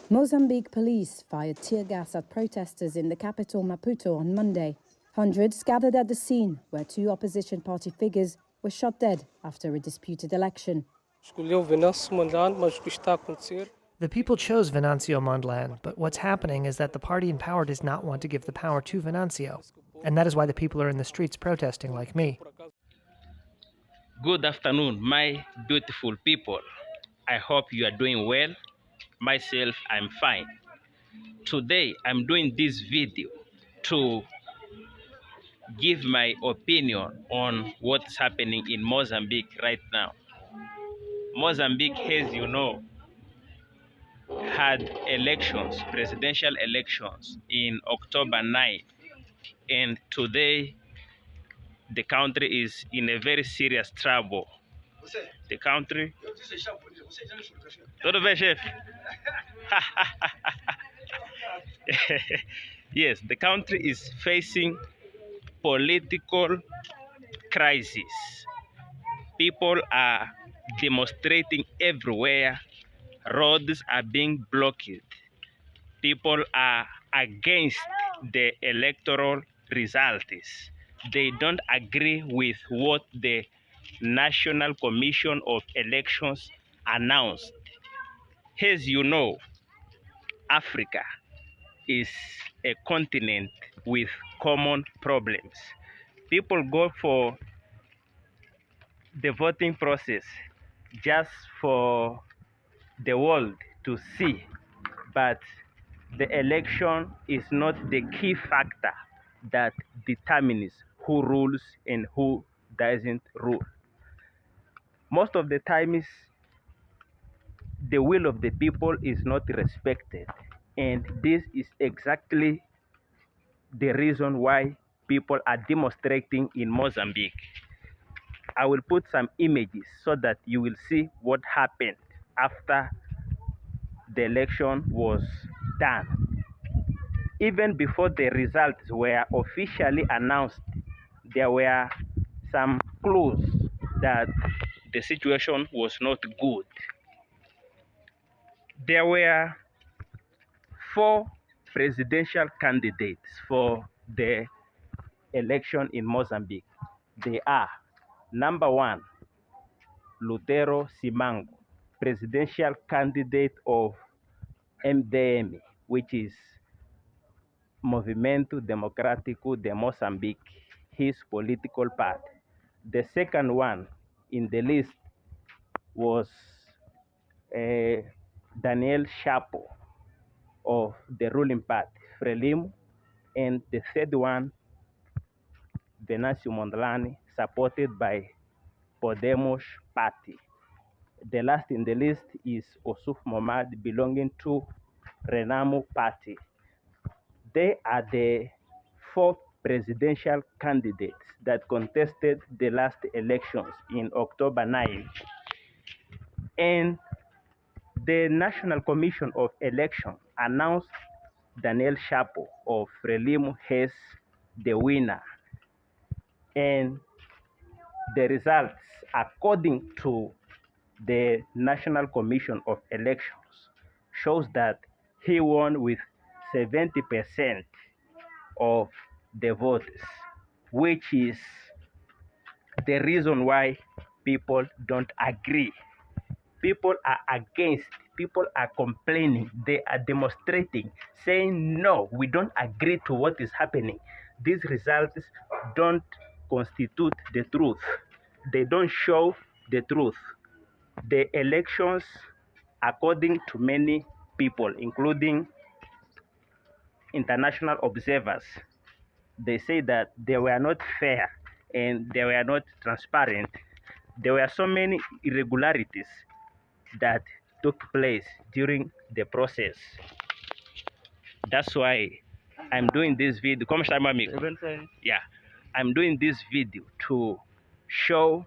Mozambique police fired tear gas at protesters in the capital Maputo on Monday. Hundreds gathered at the scene where two opposition party figures were shot dead after a disputed election. The people chose Venâncio Mondlane, but what's happening is that the party in power does not want to give the power to Venâncio, and that is why the people are in the streets protesting like me. Good afternoon, my beautiful people. I hope you are doing well. Myself, I'm fine. Today, I'm doing this video to give my opinion on what's happening in Mozambique right now. Mozambique, as you know, had elections, presidential elections in October 9, and today the country is in a very serious trouble. The country... Yes, the country is facing political crisis. People are demonstrating everywhere. Roads are being blocked. People are against the electoral results. They don't agree with what the National Commission of Elections announced. As you know, Africa is a continent with common problems. People go for the voting process just for the world to see, but the election is not the key factor that determines who rules and who doesn't rule. Most of the times, the will of the people is not respected, and this is exactly the reason why people are demonstrating in Mozambique. I will put some images so that you will see what happened after the election was done. Even before the results were officially announced, there were some clues that the situation was not good. There were 4 presidential candidates for the election in Mozambique. They are: number 1, Lutero Simango, presidential candidate of MDM, which is Movimento Democrático de Moçambique, his political party. The second one in the list was Daniel Chapo of the ruling party, Frelimo, and the third one, Venâncio Mondlane, supported by Podemos party. The last in the list is Osuf Momad, belonging to Renamo party. They are the 4 presidential candidates that contested the last elections in October 9. And the National Commission of Election announced Daniel Chapo of Frelimo as the winner. And the results, according to the National Commission of Elections, shows that he won with 70% of the votes, which is the reason why people don't agree. People are against, people are complaining, they are demonstrating, saying, no, we don't agree to what is happening. These results don't constitute the truth. They don't show the truth. The elections, according to many people, including international observers, they say that they were not fair and they were not transparent. There were so many irregularities that took place during the process. That's why I'm doing this video. Como está, meu amigo? Yeah, I'm doing this video to show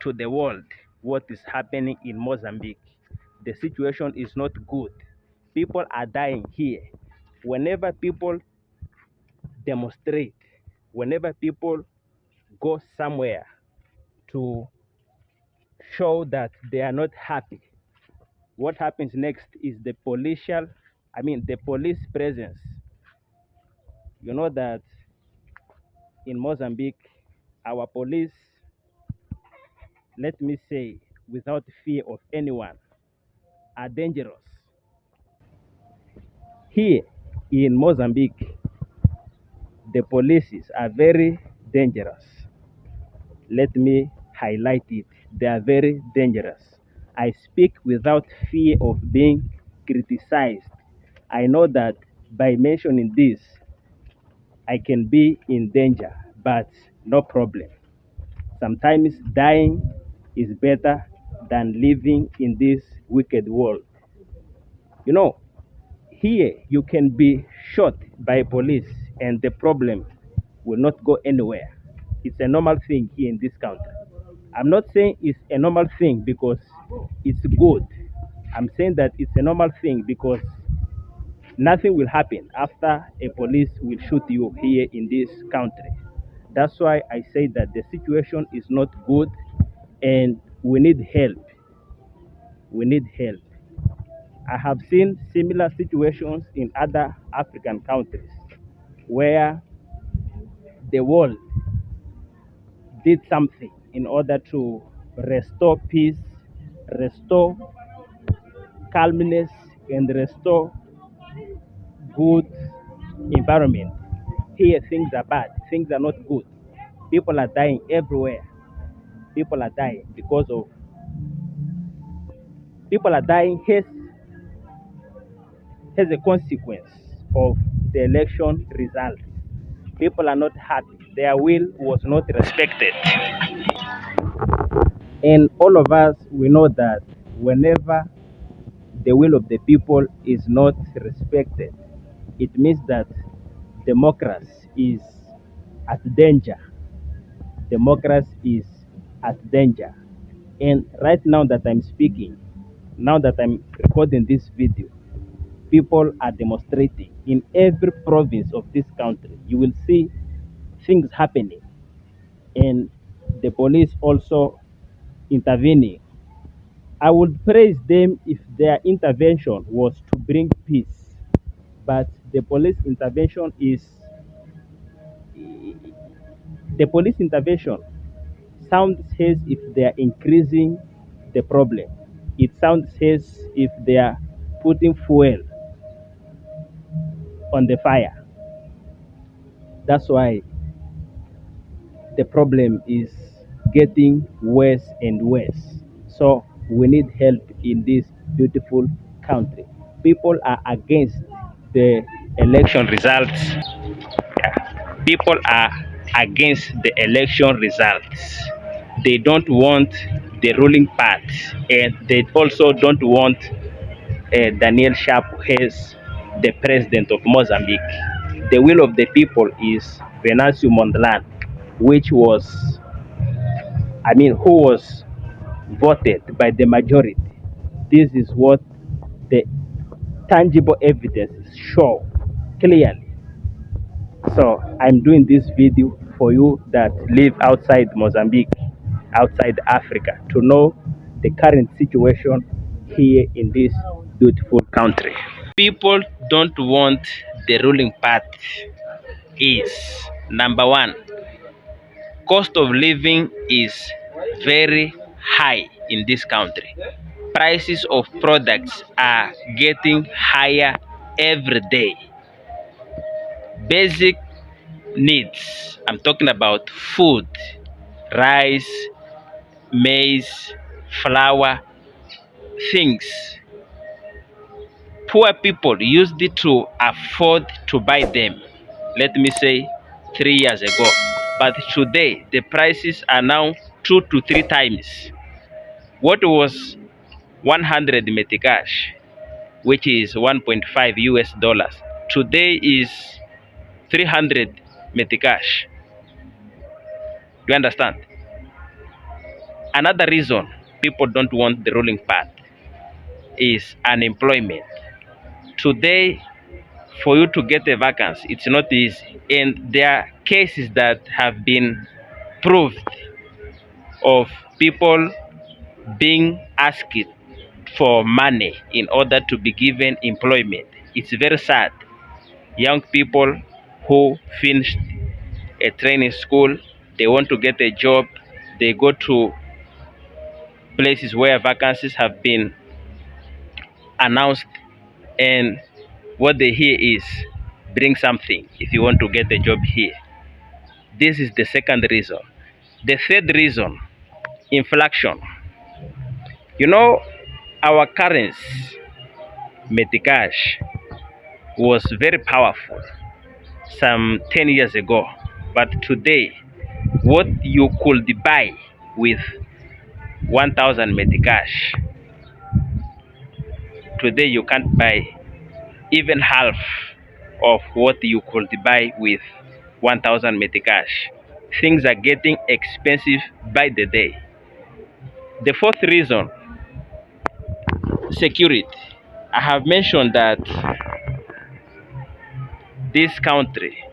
to the world what is happening in Mozambique. The situation is not good. People are dying here. Whenever people demonstrate, whenever people go somewhere to show that they are not happy what happens next is the the police presence. You know that in Mozambique, our police, let me say, without fear of anyone, are dangerous. Here in Mozambique, the policies are very dangerous. Let me highlight it. They are very dangerous. I speak without fear of being criticized. I know that by mentioning this, I can be in danger, but no problem. Sometimes dying is better than living in this wicked world. You know, here you can be shot by police and the problem will not go anywhere. It's a normal thing here in this country. I'm not saying it's a normal thing because it's good. I'm saying that it's a normal thing because nothing will happen after a police will shoot you here in this country. That's why I say that the situation is not good and we need help. We need help. I have seen similar situations in other African countries where the world did something in order to restore peace, restore calmness, and restore good environment. Here things are bad, things are not good. People are dying everywhere. People are dying because of people are dying as a consequence of the election result. People are not happy. Their will was not respected. And all of us, we know that whenever the will of the people is not respected, it means that democracy is at danger. Democracy is at danger. And right now that I'm speaking, now that I'm recording this video, people are demonstrating in every province of this country. You will see things happening, and the police also intervening. I would praise them if their intervention was to bring peace, but the police intervention sounds as if they are increasing the problem. It sounds as if they are putting fuel on the fire. That's why the problem is getting worse and worse. So we need help in this beautiful country. People are against the election results. People are against the election results. They don't want the ruling party, and they also don't want Daniel Sharp as the president of Mozambique. The will of the people is Venâncio Mondlane, which was, who was voted by the majority. This is what the tangible evidence show clearly. So I'm doing this video for you that live outside Mozambique, outside Africa, to know the current situation here in this beautiful country. People don't want the ruling party is number one, cost of living is very high in this country. Prices of products are getting higher every day. Basic needs, I'm talking about food, rice, maize, flour, things poor people used it to afford to buy them, let me say 3 years ago. But today, the prices are now 2 to 3 times. What was 100 metikash, which is 1.5 US dollars, today is 300 metikash. Do you understand? Another reason people don't want the ruling path is unemployment. Today, for you to get a vacancy, it's not easy. And there are cases that have been proved of people being asked for money in order to be given employment. It's very sad. Young people who finished a training school, they want to get a job, they go to places where vacancies have been announced, and what they hear is bring something if you want to get a job here. This is the second reason. The third reason, inflation. You know, our currency, Metikash, was very powerful some 10 years ago. But today, what you could buy with 1,000 Metikash, today you can't buy even half of what you could buy with 1,000 Metikash. Things are getting expensive by the day. The fourth reason, security. I have mentioned that this country,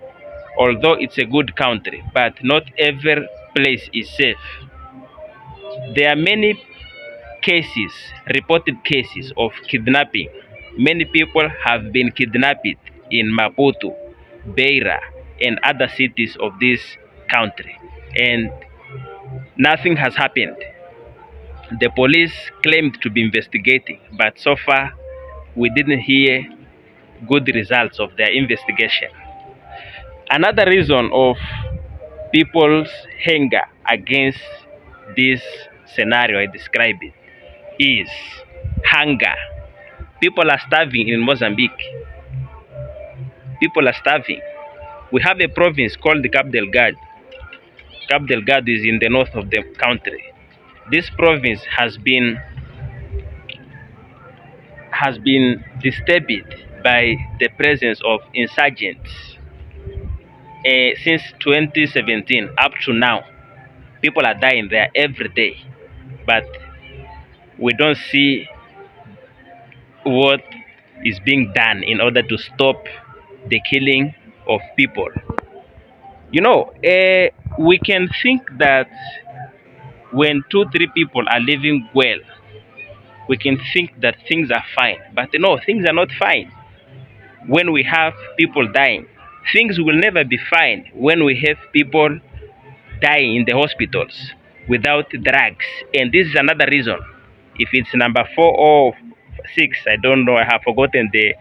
although it's a good country, but not every place is safe. There are many cases, reported cases of kidnapping. Many people have been kidnapped in Maputo, Beira, and other cities of this country, and nothing has happened. The police claimed to be investigating, but so far we didn't hear good results of their investigation. Another reason of people's anger against this scenario I described is hunger. People are starving in Mozambique. People are starving. We have a province called the Cabo Delgado. Cabo Delgado is in the north of the country. This province has been disturbed by the presence of insurgents since 2017 up to now. People are dying there every day, but we don't see what is being done in order to stop the killing of people. You know, we can think that when 2-3 people are living well, we can think that things are fine. But no, things are not fine. When we have people dying, things will never be fine when we have people dying in the hospitals without drugs. And this is another reason. If it's number 4 or 6, I don't know, I have forgotten the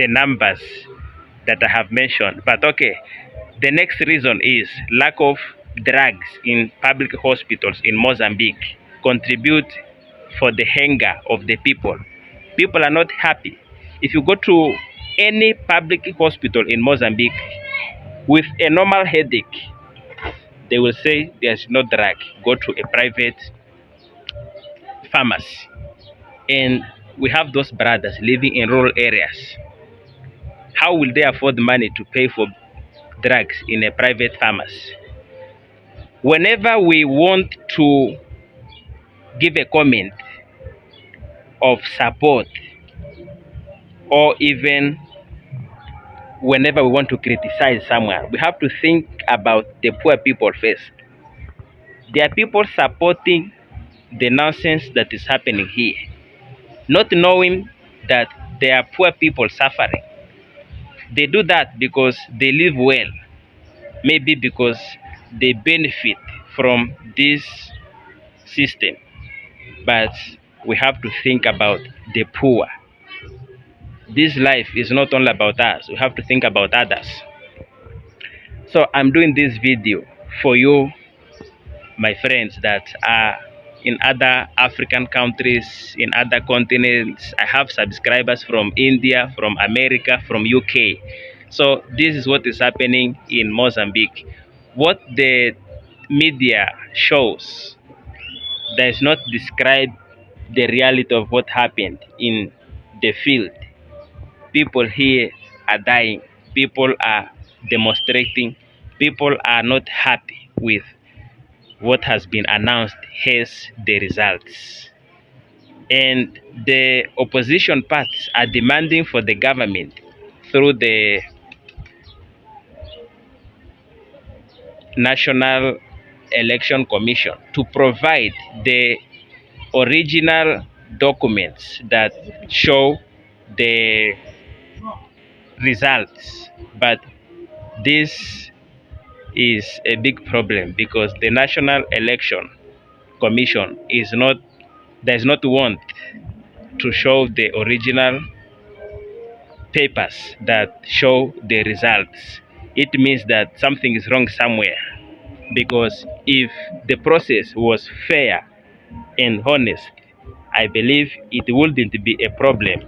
numbers that I have mentioned. But okay, the next reason is lack of drugs in public hospitals in Mozambique contribute for the hunger of the people. People are not happy. If you go to any public hospital in Mozambique with a normal headache, they will say there's no drug. Go to a private pharmacy. And we have those brothers living in rural areas. How will they afford money to pay for drugs in a private pharmacy? Whenever we want to give a comment of support, or even whenever we want to criticize someone, we have to think about the poor people first. There are people supporting the nonsense that is happening here, not knowing that there are poor people suffering. They do that because they live well, maybe because they benefit from this system. But we have to think about the poor. This life is not only about us. We have to think about others. So I'm doing this video for you, my friends that are in other African countries, in other continents. I have subscribers from India, from America, from UK. So this is what is happening in Mozambique. What the media shows does not describe the reality of what happened in the field. People here are dying. People are demonstrating. People are not happy with what has been announced as the results. And the opposition parties are demanding for the government through the National Election Commission to provide the original documents that show the results, but this is a big problem because the National Election Commission does not want to show the original papers that show the results. It means that something is wrong somewhere, because if the process was fair and honest, I believe it wouldn't be a problem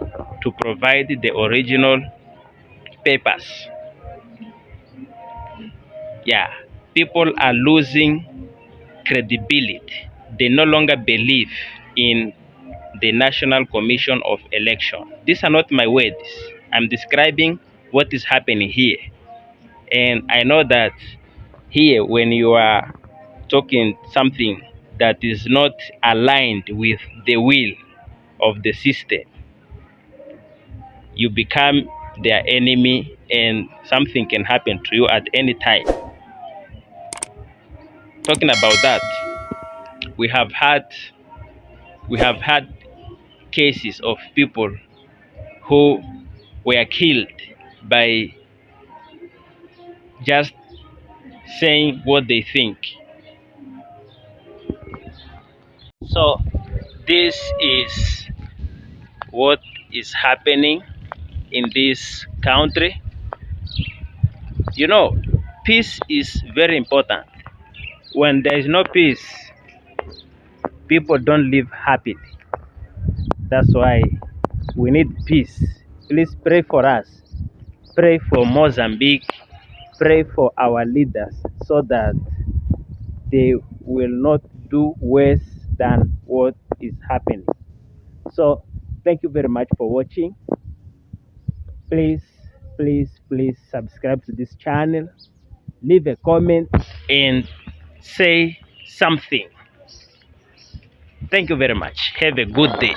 to provide the original papers. Yeah, people are losing credibility. They no longer believe in the National Commission of Election. These are not my words. I'm describing what is happening here. And I know that here, when you are talking something that is not aligned with the will of the system, you become their enemy and something can happen to you at any time. Talking about that, we have had cases of people who were killed by just saying what they think. So this is what is happening in this country. You know, peace is very important. When there is no peace, people don't live happily. That's why we need peace. Please pray for us. Pray for Mozambique. Pray for our leaders so that they will not do worse than what is happening. So thank you very much for watching. Please, please subscribe to this channel, leave a comment and say something. Thank you very much. Have a good day.